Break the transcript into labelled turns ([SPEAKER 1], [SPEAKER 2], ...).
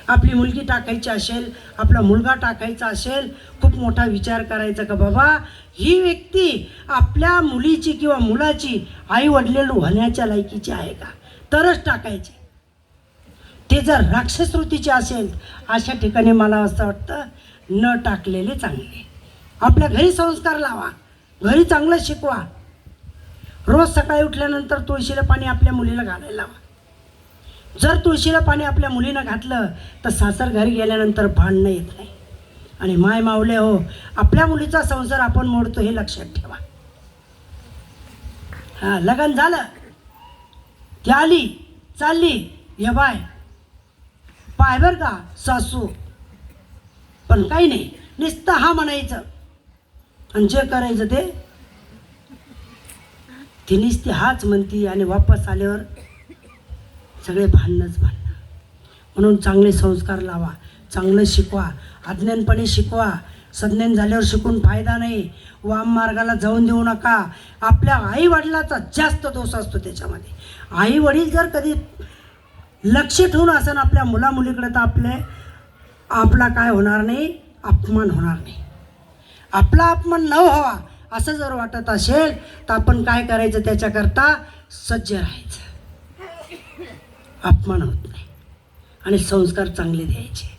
[SPEAKER 1] आपली मुलगी टाकायची असेल, आपला मुलगा टाकायचा असेल, खूप मोठा विचार करायचा का बाबा ही व्यक्ती आपल्या मुलीची किंवा मुलाची आई वडील होण्याच्या लायकीची आहे का, तरच टाकायची. ते जर राक्षस वृत्तीचे असेल अशा ठिकाणी मला असं वाटतं न टाकलेले चांगले. आपल्या घरी संस्कार लावा, घरी चांगलं शिकवा. रोज सकाळी उठल्यानंतर तुळशीला पाणी आपल्या मुलीला घालायला लावा. जर तुळशीला पाणी आपल्या मुलीनं घातलं तर सासर घरी गेल्यानंतर भांडणं येत नाही. आणि माय माऊले हो, आपल्या मुलीचा संसार आपण मोडतो हे लक्षात ठेवा. हां, लग्न झालं, ती आली चालली, ये बाय पाय बर का सासू, पण काही नाही, नुसतं हा म्हणायचं आणि जे करायचं ती नुसती हाच म्हणती आणि वापस आल्यावर सगळे भांडणंच भांडणं. म्हणून चांगले संस्कार लावा, चांगलं शिकवा, अज्ञानपणे शिकवा. संज्ञान झाल्यावर शिकून फायदा नाही. वाम मार्गाला जाऊन देऊ नका. आपल्या आई वडिलाचा जास्त दोष असतो त्याच्यामध्ये. आई वडील जर कधी लक्ष ठेवून असेल आपल्या मुलामुलीकडे तर आपला काय होणार नाही, अपमान होणार नाही. आपला अपमान न व्हावा असं जर वाटत असेल तर आपण काय करायचं, त्याच्याकरता सज्ज राहायचं. अपमान होत नाही आणि संस्कार चांगले द्यायचे.